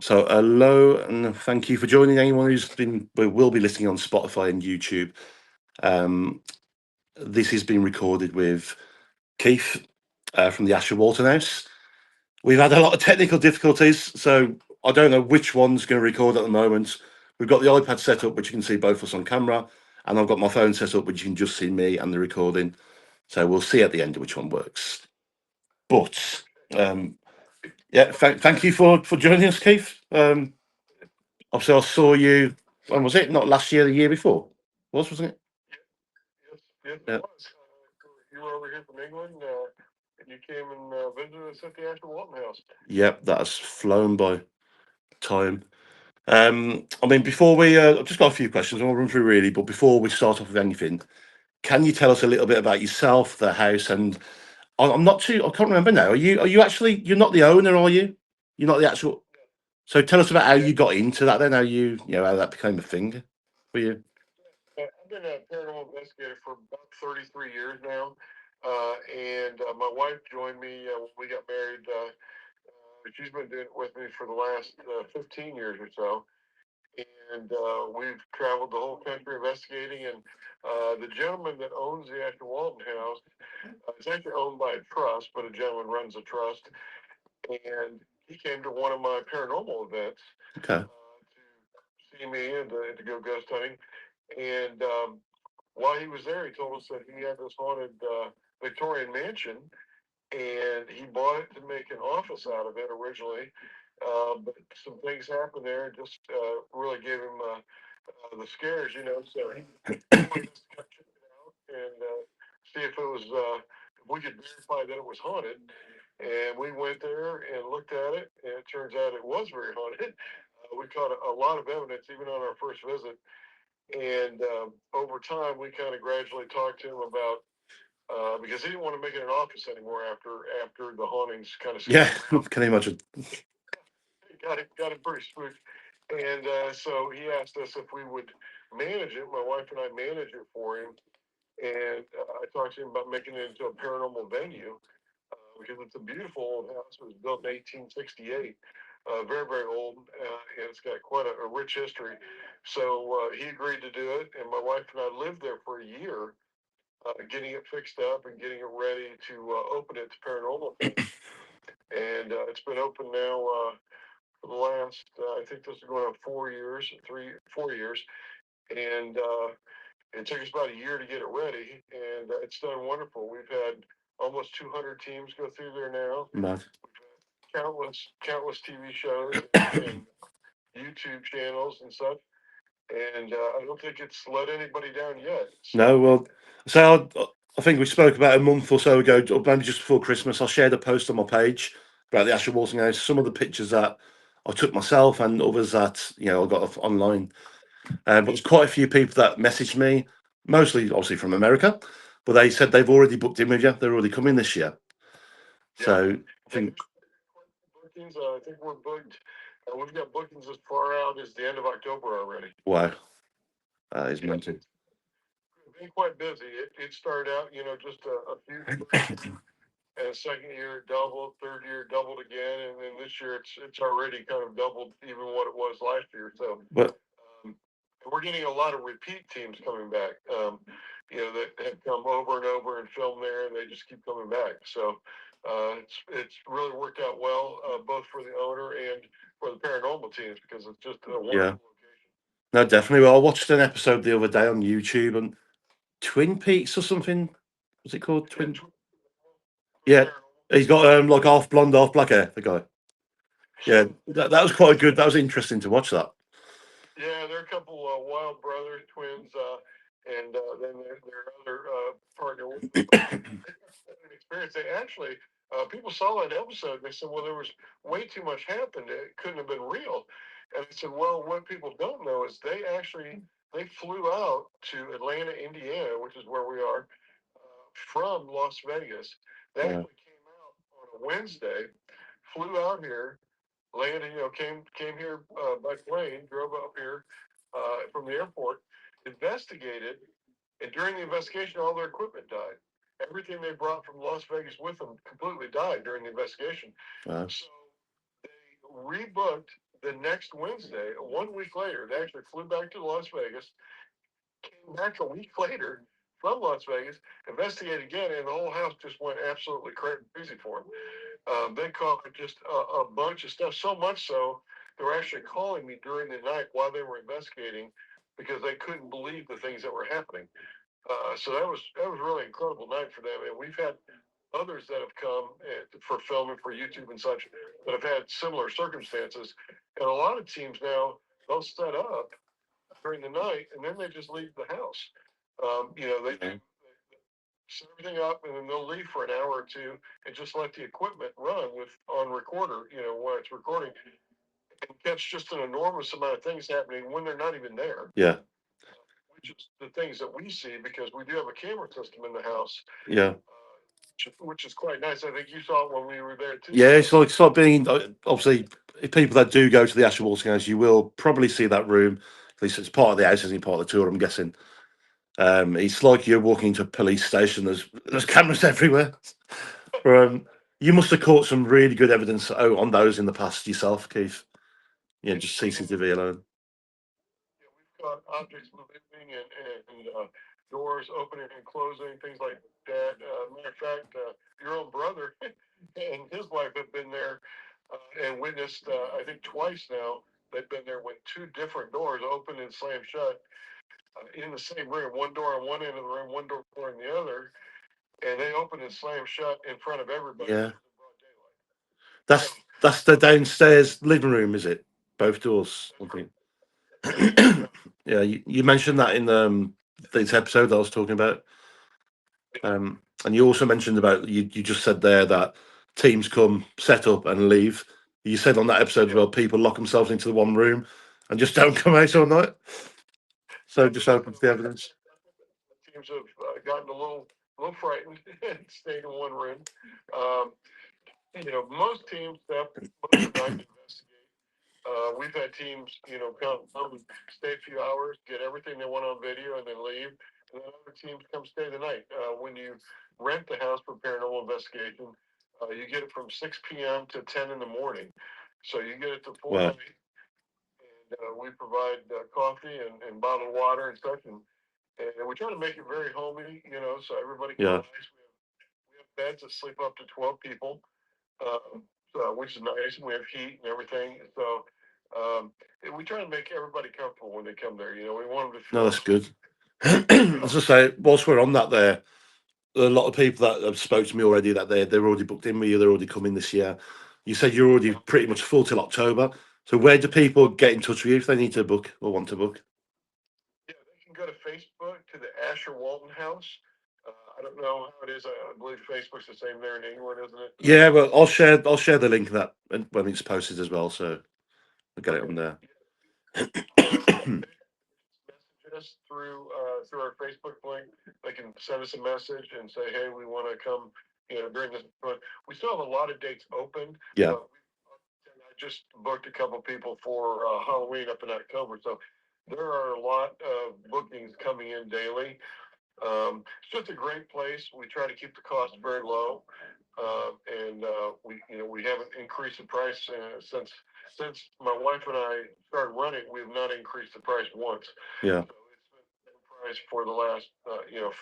So hello and thank you for joining anyone will be listening on Spotify and YouTube. Um, this has been recorded with Keith from the Asher Walton house. We've had a lot of technical difficulties, so I don't know which one's going to record at the moment. We've got the iPad set up, which you can see both of us on camera, and I've got my phone set up, which you can just see me and the recording. So we'll see at the end which one works. But um, yeah, thank you for joining us, Keith. Obviously, I saw you. When was it? Not last year, the year before. Wasn't it? Yes, it Yeah. was. You were over here from England, and you came and visited us at the Asher Walton house. Yep, that has flown by time. I mean, before I've just got a few questions I'll run through really, but before we start off with anything, can you tell us a little bit about yourself, the house, and I'm not too, I can't remember now. Are you actually, you're not the owner, are you? You're not the actual, so tell us about how Yeah, you got into that then, how that became a thing for you. I've been a paranormal investigator for about 33 years now, and my wife joined me when we got married. She's been doing it with me for the last 15 years or so. And we've traveled the whole country investigating. And the gentleman that owns the Asher Walton house, it's actually owned by a trust, but a gentleman runs a trust. And he came to one of my paranormal events Okay. to see me and to go ghost hunting. And while he was there, he told us that he had this haunted Victorian mansion, and he bought it to make an office out of it originally. But some things happened there and just really gave him the scares, So he wanted us to come check it out and see if it was, if we could verify that it was haunted. And we went there and looked at it, and it turns out it was very haunted. We caught a lot of evidence even on our first visit. And over time, we kind of gradually talked to him about because he didn't want to make it an office anymore after the hauntings kind of Yeah, scared him out. can you imagine? Got it pretty spooked. And so he asked us if we would manage it. My wife and I manage it for him. And I talked to him about making it into a paranormal venue because it's a beautiful old house. It was built in 1868. Very, very old, and it's got quite a rich history. So he agreed to do it, and my wife and I lived there for a year, getting it fixed up and getting it ready to open it to paranormal things. And it's been open now for the last, I think this is going on 4 years, 4 years, and it took us about a year to get it ready, and it's done wonderful. We've had almost 200 teams go through there now. Mad. We've had countless TV shows and YouTube channels and such, and I don't think it's let anybody down yet. No, So well, so I think we spoke about a month or so ago, or maybe just before Christmas. I shared a post on my page about the Asher Walton House. Some of the pictures that I took myself and others that I got off online. But there's quite a few people that messaged me, mostly obviously from America, but they said they've already booked in with you. They're already coming this year. yeah, So I yeah. think, Bookings. I think we're booked. We've got bookings as far out as the end of October already. wow, that is Yeah, mental. it's been quite busy. It started out, just a few first year, and second year it doubled, third year it doubled again, and then this year it's already kind of doubled even what it was last year. So But um, we're getting a lot of repeat teams coming back. That have come over and over and filmed there, and they just keep coming back. So it's really worked out well, both for the owner and for the paranormal teams because it's just a yeah, wonderful location. no, definitely. Well, I watched an episode the other day on YouTube and Twin Peaks or something. What's it called? Yeah, Twin. Twin Yeah, paranormal. he's got like half blonde, half black hair. The guy. Yeah, that was quite good. That was interesting to watch that. Yeah, they're a couple wild brothers, twins, and then their other partner with them. But an experience. They actually, people saw that episode and they said, well, there was way too much happened. It couldn't have been real. And I said, well, what people don't know is they flew out to Atlanta, Indiana, which is where we are, from Las Vegas. They Wow. actually came out on a Wednesday, flew out here, landed, came here by plane, drove up here from the airport, investigated, and during the investigation, all their equipment died. Everything they brought from Las Vegas with them completely died during the investigation. Wow. So they rebooked the next Wednesday, 1 week later, they actually flew back to Las Vegas, came back a week later from Las Vegas, investigated again, and the whole house just went absolutely crazy for them. They caught just a bunch of stuff, so much so they were actually calling me during the night while they were investigating because they couldn't believe the things that were happening. So that was really incredible night for them, and we've had others that have come for filming for YouTube and such that have had similar circumstances. And a lot of teams now they'll set up during the night and then they just leave the house. They set everything up and then they'll leave for an hour or two and just let the equipment run with on recorder. While it's recording, and catch just an enormous amount of things happening when they're not even there. Yeah. Which is the things that we see because we do have a camera system in the house. Yeah. Which is quite nice. I think you saw it when we were there too. Yeah, it's like being obviously if people that do go to the Asher Walton house, you will probably see that room. At least it's part of the house, isn't it? Part of the tour, I'm guessing. It's like you're walking into a police station. There's cameras everywhere. You must have caught some really good evidence on those in the past yourself, Keith. Yeah, just CCTV alone. Yeah, we've got objects moving and doors opening and closing, things like that. Matter of fact, your own brother and his wife have been there and witnessed, I think, twice now. They've been there when two different doors open and slam shut in the same room. One door on one end of the room, one door on the other, and they open and slam shut in front of everybody. Yeah, In broad daylight. that's the downstairs living room, is it? Both doors. Okay. Yeah, you mentioned that in this episode that I was talking about. And you also mentioned about you just said there that teams come, set up, and leave. You said on that episode as well, people lock themselves into the one room and just don't come out all night. So just opens the evidence. Teams have gotten a little frightened and stayed in one room. Um, most teams have most of the night to investigate. We've had teams, come stay a few hours, get everything they want on video, and then leave. And then other teams come stay the night. When you rent the house for paranormal investigation, you get it from 6 p.m. to 10 in the morning. So you get it the full Wow. night. And we provide coffee and bottled water and such. And we try to make it very homey, so everybody can Yeah. relax. We have beds that sleep up to 12 people, which is nice. And we have heat and everything. So we try to make everybody comfortable when they come there. We want them to No, feel. that's good. As I say, whilst we're on that, there are a lot of people that have spoke to me already that they're already booked in with you. They're already coming this year. You said you're already pretty much full till October. So where do people get in touch with you if they need to book or want to book? Yeah, they can go to Facebook to the Asher Walton House. I don't know how it is. I believe Facebook's the same there in England, isn't it? Yeah, well, I'll share the link of that when it's posted as well, so I'll get it on there. Message us through our Facebook link. They can send us a message and say, "Hey, we want to come." During this month, we still have a lot of dates open. Yeah, I just booked a couple people for Halloween up in October, so there are a lot of bookings coming in daily. It's just a great place. We try to keep the cost very low, and we haven't increased the price since my wife and I started running. We have not increased the price once. yeah, So it's been the same price for the last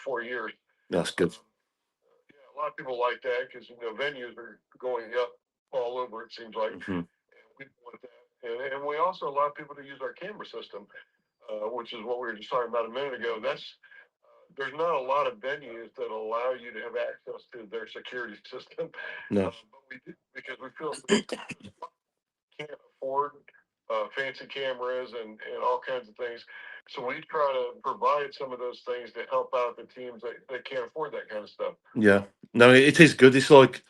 4 years. that's good. Yeah, a lot of people like that because venues are going up all over. It seems like, Hmm. and we want that. And we also allow people to use our camera system, which is what we were just talking about a minute ago. There's not a lot of venues that allow you to have access to their security system, No, but we do because we feel can't afford fancy cameras and all kinds of things. So we try to provide some of those things to help out the teams that can't afford that kind of stuff. yeah, no, it is good. It's like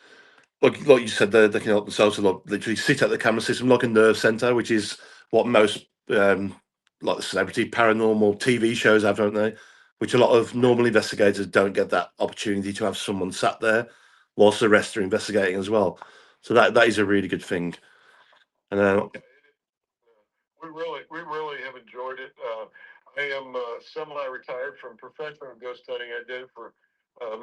you said, they can help themselves a lot. Literally sit at the camera system like a nerve center, which is what most like the celebrity paranormal TV shows have, don't they? Which a lot of normal investigators don't get that opportunity to have someone sat there whilst the rest are investigating as well. So that is a really good thing. And We really have enjoyed it. I am semi-retired from professional ghost hunting. I did it for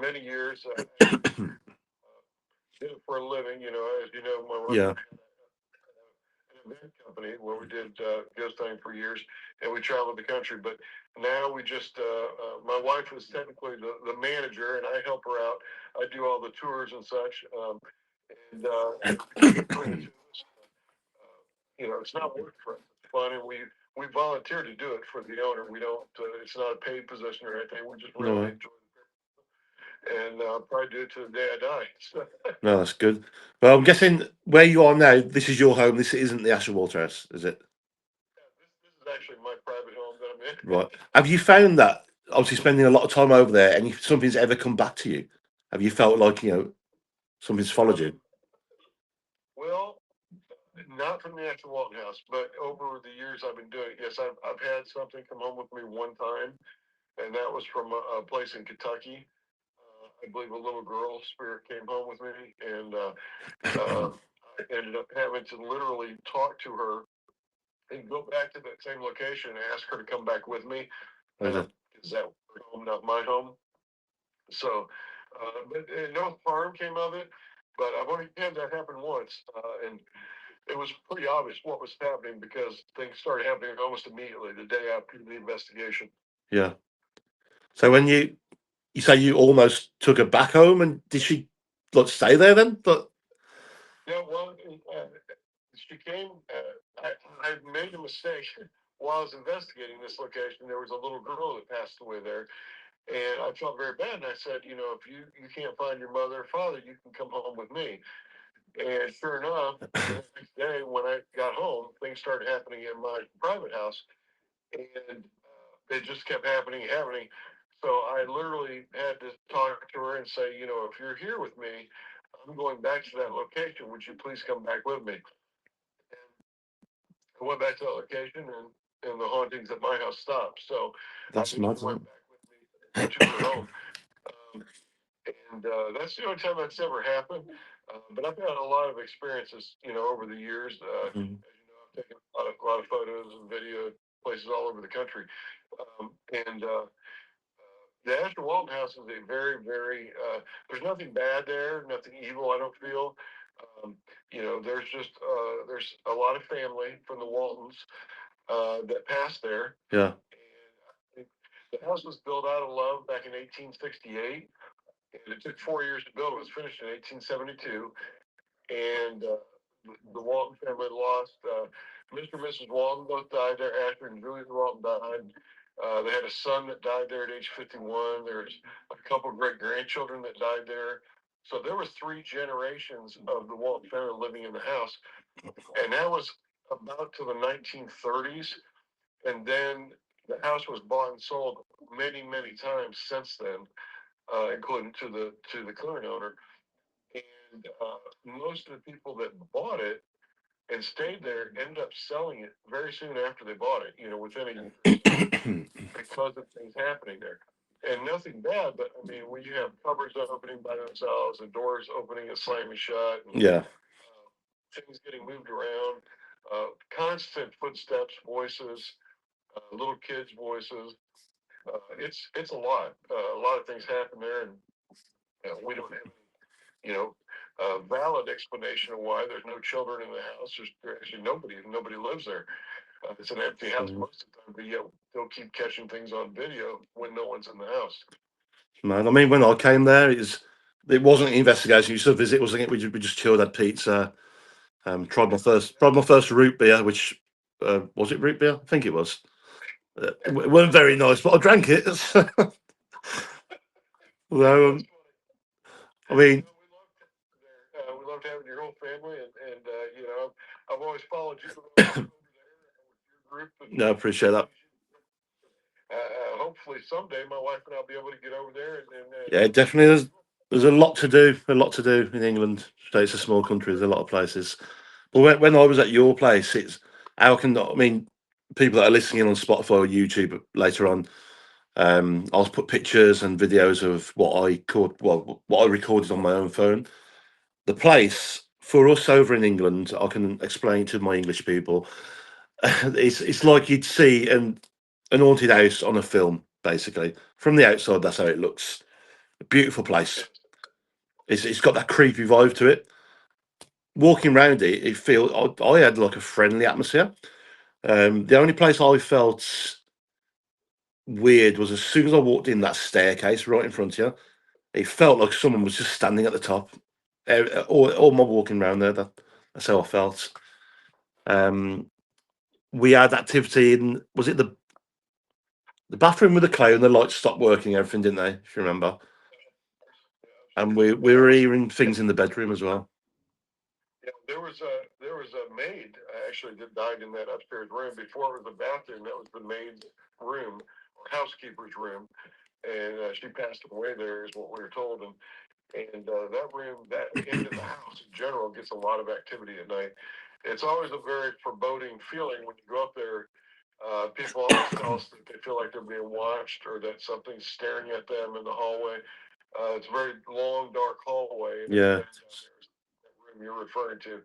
many years. Did it for a living. As you know, my wife yeah, and event company where we did ghost hunting for years, and we traveled the country. But now we just my wife is technically the manager, and I help her out. I do all the tours and such, and it's not work for us. It's fun, and we volunteer to do it for the owner. We don't. It's not a paid position or anything. We just No really way. enjoy it, and probably do it to the day I die. So, No, that's good. Well, I'm guessing where you are now, this is your home. This isn't the Asher Walton house, is it? yeah, this is actually my private home that I'm in. Right. Have you found that obviously spending a lot of time over there, and if something's ever come back to you, have you felt like something's followed you? Well, not from the actual Walton House, but over the years I've been doing it. Yes, I've had something come home with me one time, and that was from a place in Kentucky. I believe a little girl spirit came home with me, and I ended up having to literally talk to her and go back to that same location and ask her to come back with me. Was it? Is that her home, not my home? So, but no harm came of it. But I've only had that happen once, and it was pretty obvious what was happening because things started happening almost immediately the day after the investigation. Yeah. So when you say you almost took her back home, and did she like stay there then? But Yeah, well, she came. I made a mistake while I was investigating this location. There was a little girl that passed away there, and I felt very bad. And I said, if you can't find your mother or father, you can come home with me. And sure enough, the next day when I got home, things started happening in my private house, and it just kept happening, happening. So I literally had to talk to her and say, if you're here with me, I'm going back to that location. Would you please come back with me? And I went back to that location, and the hauntings at my house stopped. So I that's mad, actually isn't went back with me to her home. Um, and that's the only time that's ever happened. But I've had a lot of experiences, over the years. it? Mhm. As you know, I've taken a lot of photos and video places all over the country. And the Asher Walton House is a very, very. There's nothing bad there, nothing evil. I don't feel. Um, there's a lot of family from the Waltons that passed there, Yeah. and I think the house was built out of love back in 1868. And it took 4 years to build. It was finished in 1872, and the Walton family lost Mr. and Mrs. Walton. Both died there. Asher and Julia Walton died. They had a son that died there at age 51. There's a couple of great grandchildren that died there. So there was three generations of the Walton family living in the house, and that was about to the 1930s. And then the house was bought and sold many, many times since then, including to the current owner. And most of the people that bought it and stayed there ended up selling it very soon after they bought it. Within a year or so, because of things happening there. And nothing bad, but I mean, when you have cupboards opening by themselves and doors opening and slamming shut, and Yeah. things getting moved around, constant footsteps, voices, little kids' voices. It's a lot. A lot of things happen there, and we don't have valid explanation of why there's no children in the house. There's actually nobody lives there. It's an empty house Mm. most of the time, but yet they'll keep catching things on video when no one's in the house. Man, I mean, when I came there, it wasn't an investigation. You just a visit, wasn't it? We just chilled, had pizza. Tried my first root beer, which was it root beer? I think it was. It weren't very nice, but I drank it. So, That's funny. I mean, We loved there. We loved having your whole family, and I've always followed you over there with your group, and no, I appreciate that. hopefully someday my wife and I'll be able to get over there and Yeah, definitely. There's a lot to do. A lot to do in England. So it's a small country. There's a lot of places. But when I was at your place, it's how can I mean people that are listening on Spotify or YouTube later on. I'll put pictures and videos of what I recorded on my own phone. The place for us over in England, I can explain to my English people. It's like you'd see an haunted house on a film, basically. From the outside, that's how it looks. A beautiful place. yes, It's got that creepy vibe to it. walking around it, I had like a friendly atmosphere. The only place I felt weird was as soon as I walked in that staircase right in front of you, it felt like someone was just standing at the top. All my walking around there, that's how I felt. Um, we had activity in, was it the bathroom with the clown? The lights stopped working, everything, didn't they? If you remember. And we were hearing things in the bedroom as well. Yeah, there was a maid actually that died in that upstairs room. Before it was a bathroom, that was the maid's room or housekeeper's room, and she passed away there, is what we were told. And that room, that end of the house in general, gets a lot of activity at night. It's always a very foreboding feeling when you go up there. People always tell us that they feel like they're being watched or that something's staring at them in the hallway. It's a very long, dark hallway, and Yeah, that room you're referring to.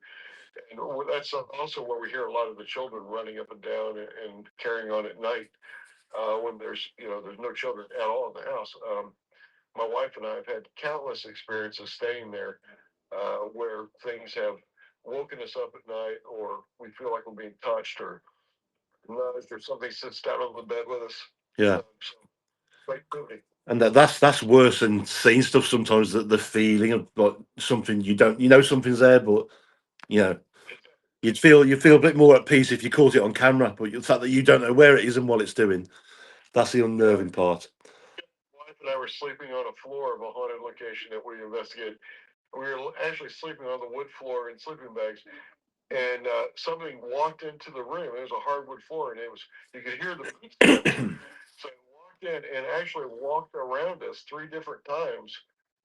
And that's also where we hear a lot of the children running up and down and carrying on at night when there's no children at all in the house. My wife and I have had countless experiences staying there where things have woken us up at night, or we feel like we're being touched or nudged, or something sits down on the bed with us. yeah. So quite moving. And that's worse than seeing stuff sometimes. That the feeling of like something you don't, something's there, but you know, you feel a bit more at peace if you caught it on camera. But the fact that you don't know where it is and what it's doing, that's the Yeah, unnerving part. my wife and I were sleeping on a floor of a haunted location that we investigated. We were actually sleeping on the wood floor in sleeping bags, and something walked into the room. It was a hardwood floor, and you could hear the footsteps. So I walked in and actually walked around us 3 different times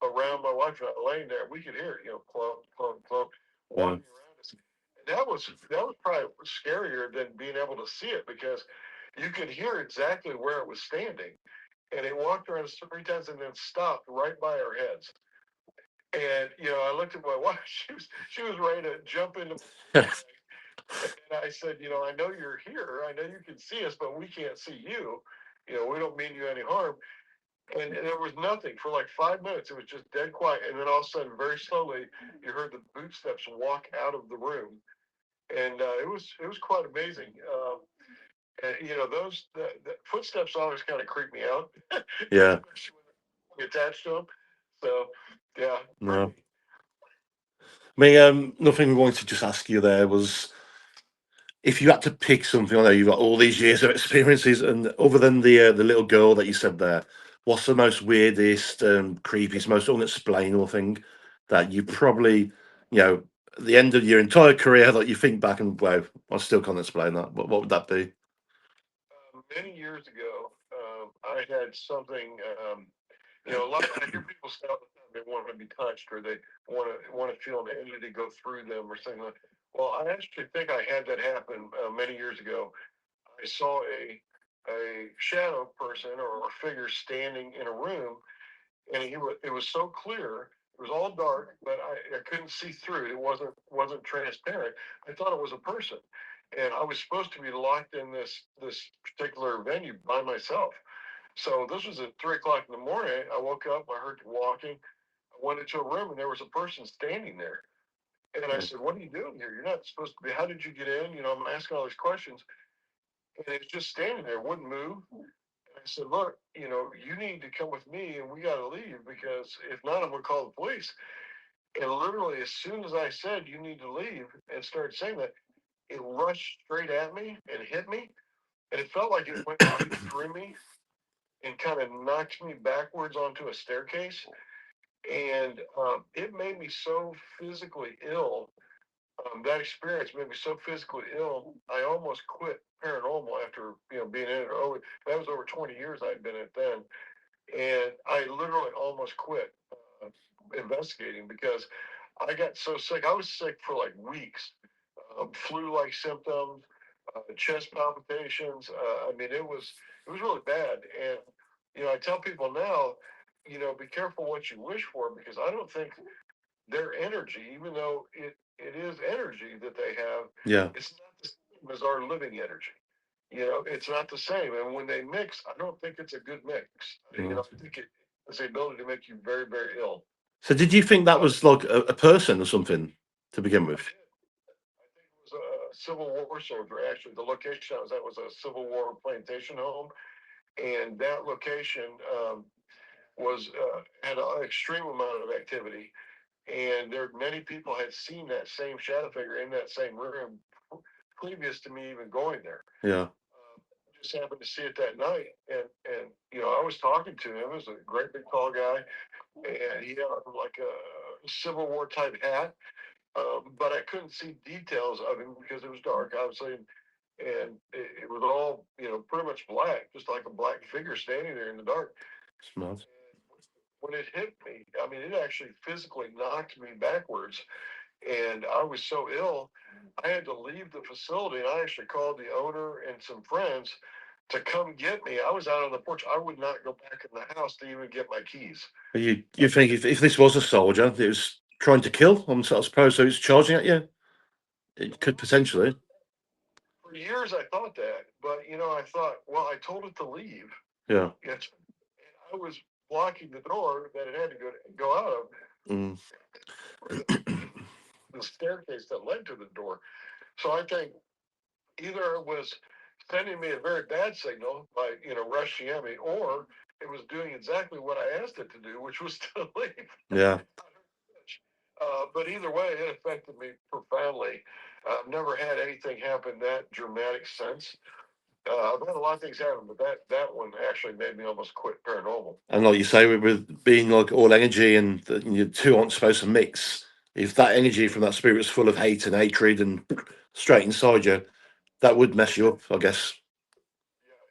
around my wife and I laying there. We could hear it, clunk, clunk, clunk, Yeah, walking around us. And that was probably scarier than being able to see it, because you could hear exactly where it was standing. And it walked around us 3 times and then stopped right by our heads. And I looked at my wife. She was ready to jump into my sleeping bag. And I said, I know you're here. I know you can see us, but we can't see you. We don't mean you any harm. And there was nothing for like 5 minutes. It was just dead quiet. And then all of a sudden, very slowly, you heard the boot steps walk out of the room, and it was quite amazing. And those the footsteps always kind of creep me out, yeah. especially when they're attached to them. So yeah, No, I mean, nothing we wanted to just ask you there was if you had to pick something. I know you've got all these years of experiences, and other than the little girl that you said there, what's the most weirdest, creepiest, most unexplainable thing that you probably, at the end of your entire career, that you think back and wow, I still can't explain that. What would that be? many years ago, I had something. A lot. I hear people say all the time they want to be touched, or they want to feel an entity go through them, or something like. Well, I actually think I had that happen many years ago. I saw a shadow person or a figure standing in a room, and it was so clear. It was all dark, but I couldn't see through it. It wasn't transparent. I thought it was a person, and I was supposed to be locked in this particular venue by myself. So this was at 3 o'clock in the morning. I woke up. I heard walking. I went into a room, and there was a person standing there. And I said, "What are you doing here? You're not supposed to be. How did you get in?" I'm asking all these questions, and it's just standing there, wouldn't move. And I said, "Look, you need to come with me, and we got to leave, because if not, I'm going to call the police." And literally, as soon as I said, "You need to leave," and started saying that, it rushed straight at me and hit me. And it felt like it went right through me and kind of knocked me backwards onto a staircase. And it made me so physically ill. That experience made me so physically ill. I almost quit paranormal after being in it. That was over 20 years I'd been in it then, and I literally almost quit investigating because I got so sick. I was sick for like weeks, flu-like symptoms, chest palpitations. I mean, it was really bad. And I tell people now, be careful what you wish for, because I don't think their energy, even though it is energy that they have, Yeah. it's not the same as our living energy. It's not the same. And when they mix, I don't think it's a good mix. Mm. I think it has the ability to make you very, very ill. So, did you think that Uh, was like a person or something? to begin with? I think it was a Civil War soldier. Actually, the location I was at was a Civil War plantation home, and that location was had an extreme amount of activity, and there many people had seen that same shadow figure in that same room previous to me even going there. Yeah. Just happened to see it that night, and I was talking to him. He was a great big tall guy, and he had like a Civil War type hat, but I couldn't see details of him because it was dark, obviously, and it was all pretty much black, just like a black figure standing there in the dark. Smart. When it hit me, I mean, it actually physically knocked me backwards, and I was so ill, I had to leave the facility. And I actually called the owner and some friends to come get me. I was out on the porch. I would not go back in the house to even get my keys. But you think if this was a soldier that was trying to kill, I suppose, so it's charging at you, it could potentially. For years, I thought that, but I thought, well, I told it to leave. Yeah. It's, and I was blocking the door that it had to go out of. Mm. The staircase that led to the door. So I think either it was sending me a very bad signal by rushing at me, or it was doing exactly what I asked it to do, which was to leave. Yeah. But either way, it affected me profoundly. I've never had anything happen that dramatic since. I've had a lot of things happen, but that one actually made me almost quit paranormal. And like you say, with being like all energy and the two aren't supposed to mix, if that energy from that spirit's full of hate and hatred and straight inside you, that would mess you up, I guess.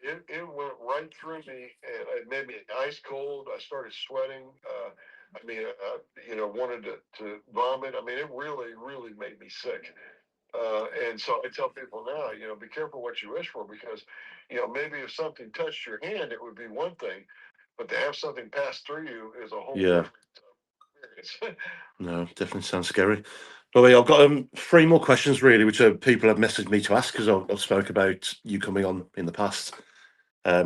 Yeah, it went right through me, and it made me ice cold. I started sweating. I mean, wanted to vomit. I mean, it really, really made me sick. And so I tell people now, be careful what you wish for, because, maybe if something touched your hand, it would be one thing, but to have something pass through you is a whole Yeah. different experience. No, definitely sounds scary. But I've got 3 more questions really, which people have messaged me to ask because I've spoke about you coming on in the past.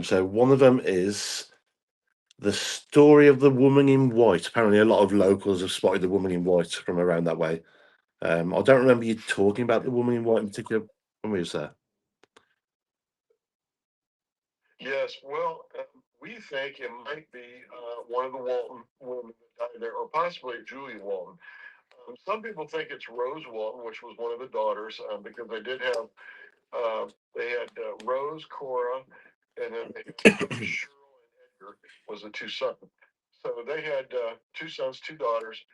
So one of them is the story of the woman in white. Apparently, a lot of locals have spotted the woman in white from around that way. I don't remember you talking about the woman in white in particular when we was there. Yes, well, we think it might be one of the Walton women that died there, or possibly Julie Walton. Some people think it's Rose Walton, which was one of the daughters, because they had Rose, Cora, and then they had Cheryl and Edgar was the two sons. So they had 2 sons, 2 daughters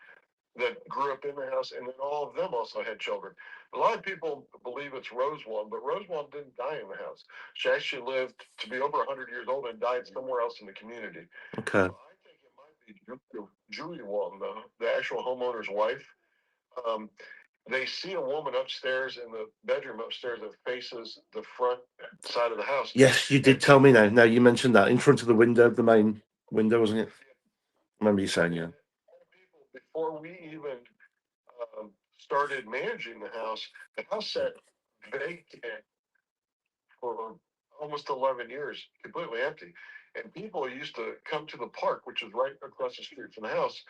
that grew up in the house, and then all of them also had children. A lot of people believe it's Rose Walton, but Rose Walton didn't die in the house. She actually lived to be over 100 years old and died somewhere else in the community. Okay. So I think it might be Julie Walton, the actual homeowner's wife. Um, they see a woman upstairs in the bedroom upstairs that faces the front side of the house. Yes, you did tell me now. Now you mentioned that in front of the window, the main window, wasn't it? I remember you saying, yeah. Before we even started managing the house sat vacant for almost 11 years, completely empty. And people used to come to the park, which is right across the street from the house.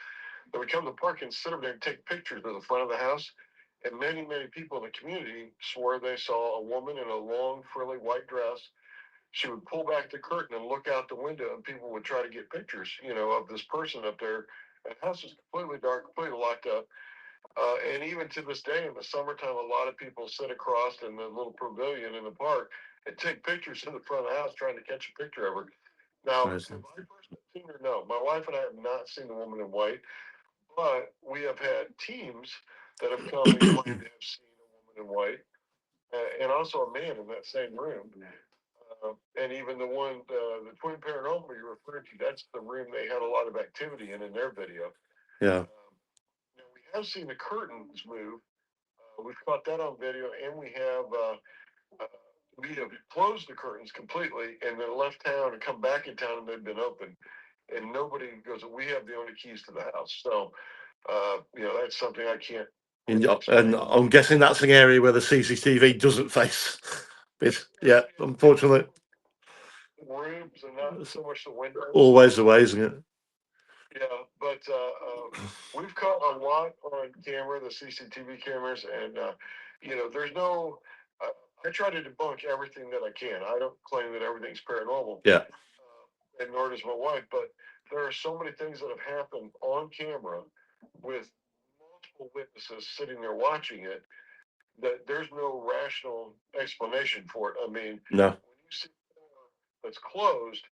They would come to the park and sit over there and take pictures of the front of the house. And many, many people in the community swore they saw a woman in a long, frilly white dress. She would pull back the curtain and look out the window, and people would try to get pictures, of this person up there. And the house was completely dark, completely locked up. And even to this day, in the summertime, a lot of people sit across in the little pavilion in the park and take pictures in the front of the house trying to catch a picture of her. Now, have I personally seen her? No. My wife and I have not seen the woman in white, but we have had teams that have come and claimed to have seen a woman in white, and also a man in that same room. And even the twin paranormal you're referring to, that's the room they had a lot of activity in their video. Yeah. Now we have seen the curtains move. We've caught that on video, and we have closed the curtains completely, and then left town and come back in town, and they've been open, and nobody goes. We have the only keys to the house, so that's something I can't. And I'm guessing that's an area where the CCTV doesn't face. Yeah, unfortunately. Rooms and not so much the windows. Always the way, isn't it? Yeah, but we've caught a lot on camera, the CCTV cameras, and there's no. Uh, I try to debunk everything that I can. I don't claim that everything's paranormal, Yeah. and nor does my wife. But there are so many things that have happened on camera with multiple witnesses sitting there watching it that there's no rational explanation for it. I mean, No. when you see a door that's closed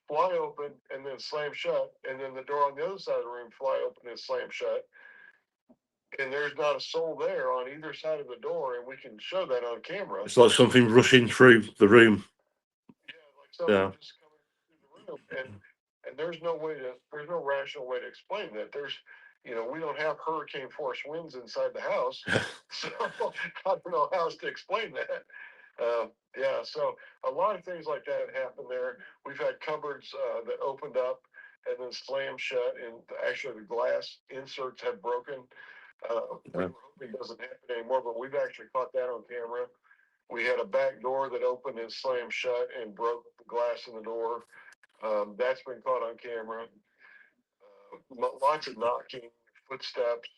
fly open and then slam shut, and then the door on the other side of the room fly open and slam shut, and there's not a soul there on either side of the door, and we can show that on camera. It's like something rushing through the room. Yeah, like something Yeah. just coming through the room, and there's no rational way to explain that. We don't have hurricane force winds inside the house, so I don't know how else to explain that. Yeah, so a lot of things like that happen there. We've had cupboards that opened up and then slammed shut, and actually the glass inserts have broken. We Yeah. were hoping it doesn't happen anymore, but we've actually caught that on camera. We had a back door that opened and slammed shut and broke the glass in the door. That's been caught on camera. Lots of knocking, footsteps,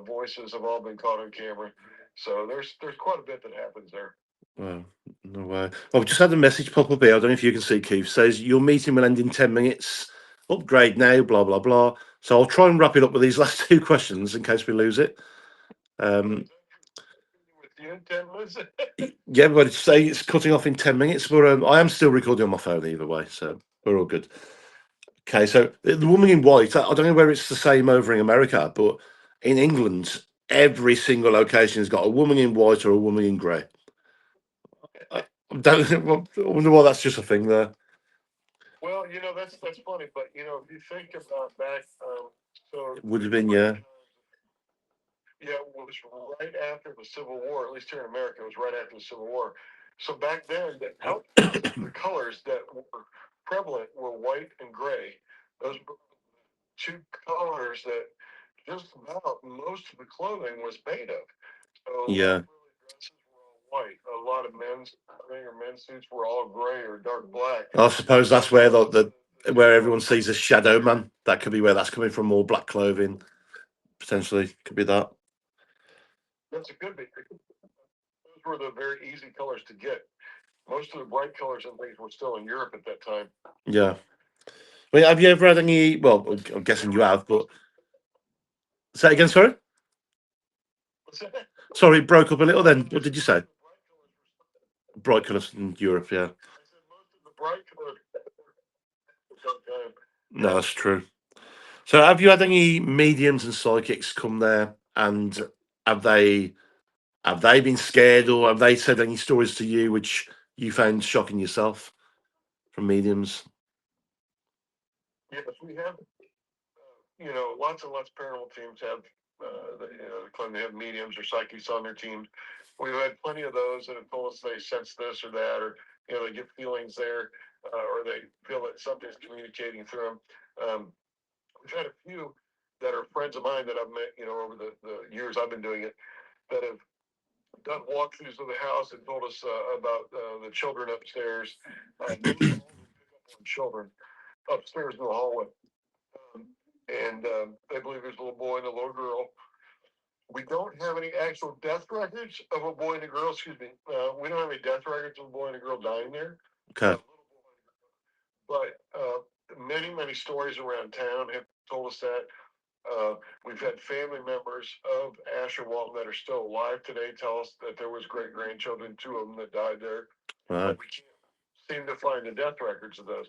voices have all been caught on camera. So there's quite a bit that happens there. Well, no way. I've just had a message pop up here. I don't know if you can see, Keith. Says your meeting will end in 10 minutes. Upgrade now, blah, blah, blah. So I'll try and wrap it up with these last two questions in case we lose it. Um, With you in 10 minutes. yeah, but say it's cutting off in 10 minutes, but I am still recording on my phone either way. So we're all good. Okay, so the woman in white, I don't know whether it's the same over in America, but in England, every single location has got a woman in white or a woman in grey. I don't I wonder why that's just a thing there. Well, that's funny, but if you think about back, so It would have during been, the yeah. yeah, it was right after the Civil War. At least here in America, it was right after the Civil War. So back then, the colors that were prevalent were white and gray. Those were two colors that just about most of the clothing was made of. So a lot Yeah. of early dresses were all white. A lot of men's clothing or men's suits were all gray or dark black. I suppose that's Those where were the two where everyone colors. sees a shadow man. That could be where that's coming from. More black clothing, potentially. Could be that. That's a good be. Those were the very easy colors to get. Most of the bright colors and things were still in Europe at that time. Yeah. I mean, have you ever had any? Well, I'm guessing you have, but say it again. Sorry. What's that? Sorry, it broke up a little. Oh, Then I what did said you most say? of the bright colors were. Bright colours in Europe. Yeah. I said most of the bright colors at that time. No, Yeah. that's true. So, have you had any mediums and psychics come there, and have they have they been scared, or have they said any stories to you which you found shocking yourself from mediums? Yes, we have. Lots and lots of paranormal teams have, claim they have mediums or psychics on their teams. We've had plenty of those that have told us they sense this or that, or they get feelings there, or they feel that something's communicating through them. We've had a few that are friends of mine that I've met, over the years I've been doing it, that have done walkthroughs of the house and told us about the children upstairs. Most all of them pick up on children upstairs in the hallway. And they believe there's a little boy and a little girl. We don't have any actual death records of a boy and a girl. Excuse me. We don't have any death records of a boy and a girl dying there. Okay. But many, many stories around town have told us that. We've had family members of Asher Walton that are still alive today tell us that there was great grandchildren, two of them that died there, Right. but we can't seem to find the death records of those.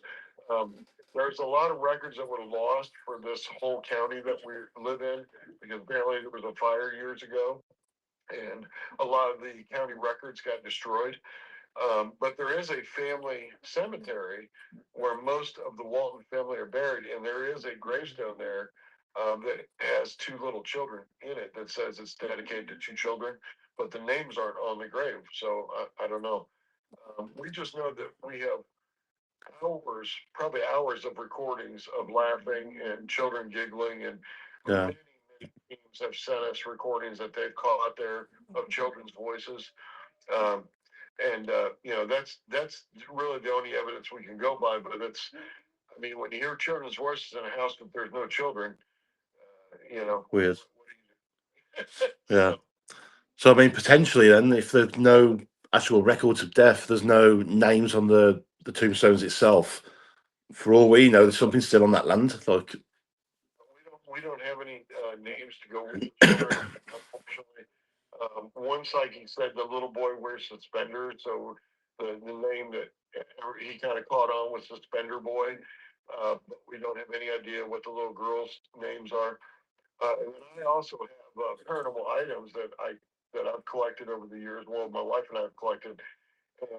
Um, there's a lot of records that were lost for this whole county that we live in because apparently there was a fire years ago, and a lot of the county records got destroyed. But there is a family cemetery where most of the Walton family are buried, and there is a gravestone there that has two little children in it that says it's dedicated to two children, but the names aren't on the grave. So I don't know. We just know that we have hours, probably hours of recordings of laughing and children giggling, and Yeah. many, many teams have sent us recordings that they've caught there of children's voices. Um, and that's really the only evidence we can go by. But it's I mean, when you hear children's voices in a house, but there's no children, Weird. what do you do? Yeah. So, So I mean, potentially then, if there's no actual records of death, there's no names on the tombstones itself. For all we know, there's something still on that land. Like, we don't have any names to go with the children, unfortunately. One psychic said the little boy wears suspenders, so the name that he kind of caught on was Suspender Boy. But we don't have any idea what the little girls' names are. And then I also have paranormal items that I've collected over the years. Well, my wife and I have collected,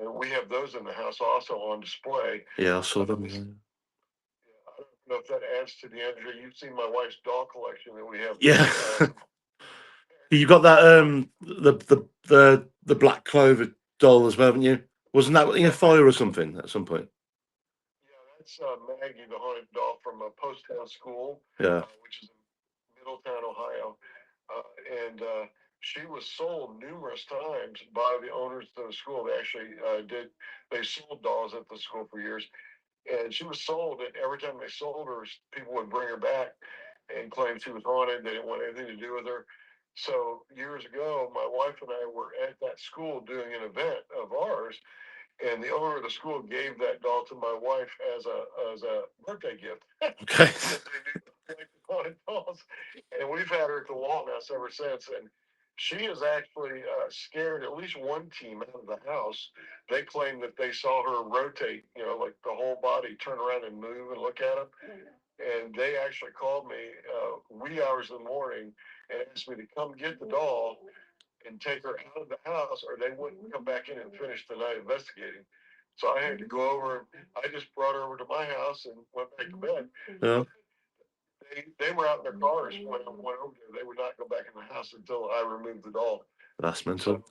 and we have those in the house also on display. yeah, I saw Uh, them. this, I don't know if that adds to the energy. You've seen my wife's doll collection that we have. Yeah. Some You got that the black clover doll as well, haven't you? Wasn't that in a yeah, fire or something at some point? yeah, that's Maggie, the haunted doll from Post Town School, Yeah. which is in Middletown, Ohio. And she was sold numerous times by the owners of the school. They actually they sold dolls at the school for years. And she was sold, and every time they sold her, people would bring her back and claim she was haunted. They didn't want anything to do with her. So years ago, my wife and I were at that school doing an event of ours, and the owner of the school gave that doll to my wife as a birthday gift Okay. because they knew I like the haunted dolls, and we've had her at the Walton House ever since. And she has actually scared at least one team out of the house. They claim that they saw her rotate, like the whole body turn around and move and look at them. And they actually called me wee hours in the morning and asked me to come get the doll and take her out of the house, or they wouldn't come back in and finish the night investigating. So I had to go over. I just brought her over to my house and went back to bed. Yeah, But they were out in their cars when I went over there. They would not go back in the house until I removed the doll. that's So mental.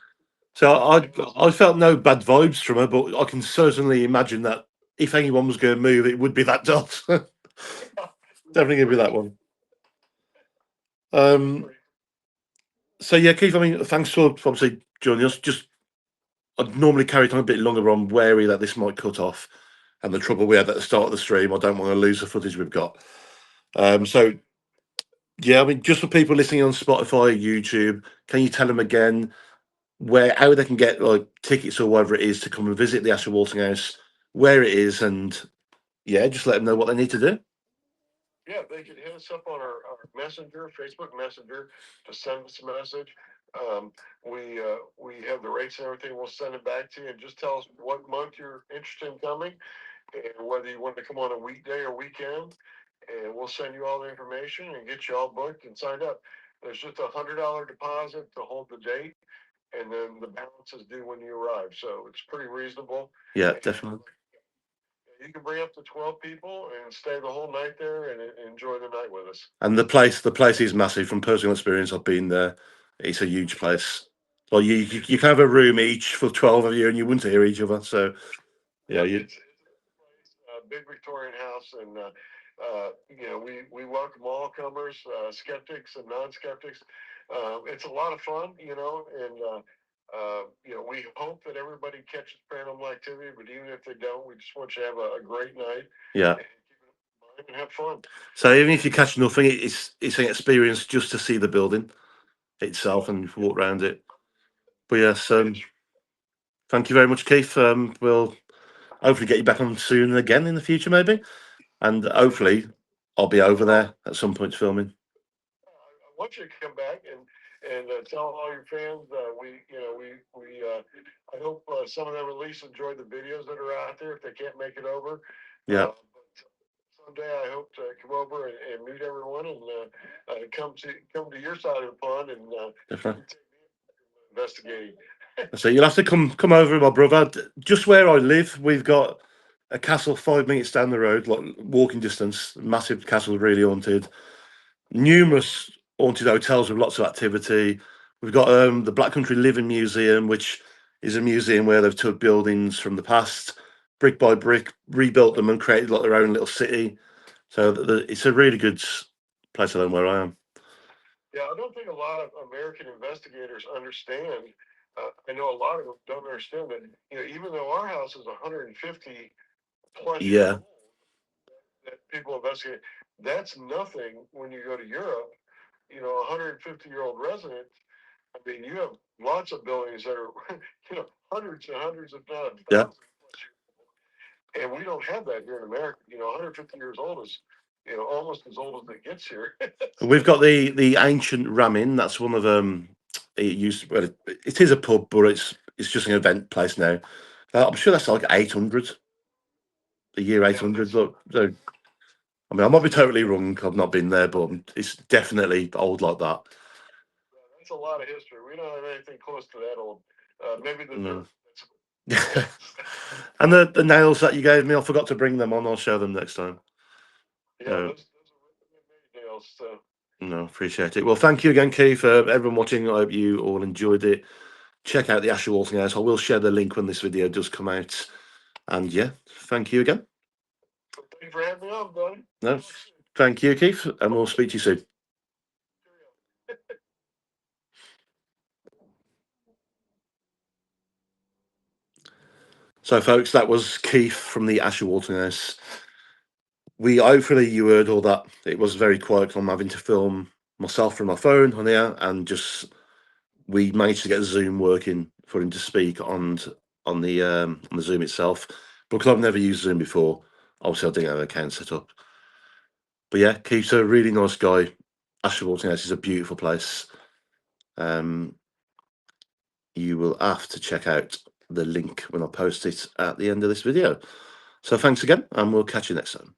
So it was I felt no bad vibes from her, but I can certainly imagine that if anyone was going to move, it would be that dot. Definitely going to be pretty. that one. It was Um, pretty. so yeah, Keith. I mean, thanks for obviously joining us. Just I'd normally carry on a bit longer. But I'm wary that this might cut off, and the trouble we had at the start of the stream. I don't want to lose the footage we've got. So yeah, I mean, just for people listening on Spotify, YouTube, can you tell them again where how they can get like tickets or whatever it is to come and visit the Asher Walton House, where it is, and yeah, just let them know what they need to do. Yeah, they could hit us up on our messenger, Facebook Messenger, to send us a message. Um, we have the rates and everything. We'll send it back to you, and just tell us what month you're interested in coming, and whether you want to come on a weekday or weekend. And we'll send you all the information and get you all booked and signed up. There's just $100 deposit to hold the date, and then the balance is due when you arrive. So it's pretty reasonable. Yeah, And definitely. you can bring up to 12 people and stay the whole night there and enjoy the night with us. And the place is massive. From personal experience, I've been there. It's a huge place. Like you can have a room each for 12 of you, and you wouldn't hear each other. So yeah, Yeah, you it's a big Victorian house, and we welcome all comers, skeptics and non-skeptics. It's a lot of fun, and we hope that everybody catches paranormal activity. But even if they don't, we just want you to have a great night yeah. and keep it in mind and have fun. So even if you catch nothing, it's an experience just to see the building itself Yeah, and walk around it. But yes, it's thank you very much, Keith. We'll hopefully get you back on soon again in the future, maybe, and yeah. hopefully I'll be over there at some point filming. I want you to come back and tell all your fans. I hope some of them at least enjoy the videos that are out there if they can't make it over. Yeah, But someday I hope to come over and meet everyone and come to your side of the pond and definitely. investigating. So you'll have to come over, my brother. Just where I live, we've got a castle 5 minutes down the road, like walking distance. Massive castle, really haunted. Numerous haunted hotels with lots of activity. We've got the Black Country Living Museum, which is a museum where they've took buildings from the past, brick by brick, rebuilt them and created like their own little city. So it's a really good place to learn where I am. Yeah, I don't think a lot of American investigators understand. I know a lot of them don't understand that. Even though our house is 150 plus years Yeah, old, that people investigate. That's nothing when you go to Europe. You know, a 150-year-old resident. I mean, you have lots of buildings that are, hundreds and hundreds, if not Yeah. thousands plus years. And we don't have that here in America. 150 years old is, almost as old as it gets here. We've got the ancient Ramin. That's one of them. It used well, it is a pub, but it's just an event place now. I'm sure that's like 800, the year Yeah, 800. Look, so I mean, I might be totally wrong. I've not been there, but it's definitely old like that. that's a lot of history. We don't have anything close to that old. Maybe the No. dirt. And the nails that you gave me, I forgot to bring them on. I'll show them next time. Yeah, No, those are really nails. So no, appreciate it. Well, thank you again, Keith. Everyone watching, I hope you all enjoyed it. Check out the Asher Walton House. I will share the link when this video does come out. And yeah, thank you again. thank you for having me on, buddy. No, thank you, Keith, and we'll speak to you soon. So, folks, that was Keith from the Asher Walton House. Hopefully you heard all that. It was very quiet. I'm having to film myself from my phone on here, and just we managed to get Zoom working for him to speak on the Zoom itself. But because I've never used Zoom before, obviously I didn't have an account set up. But yeah, Keith's a really nice guy. Asher Walton House is a beautiful place. You will have to check out the link when I post it at the end of this video. So thanks again, and we'll catch you next time.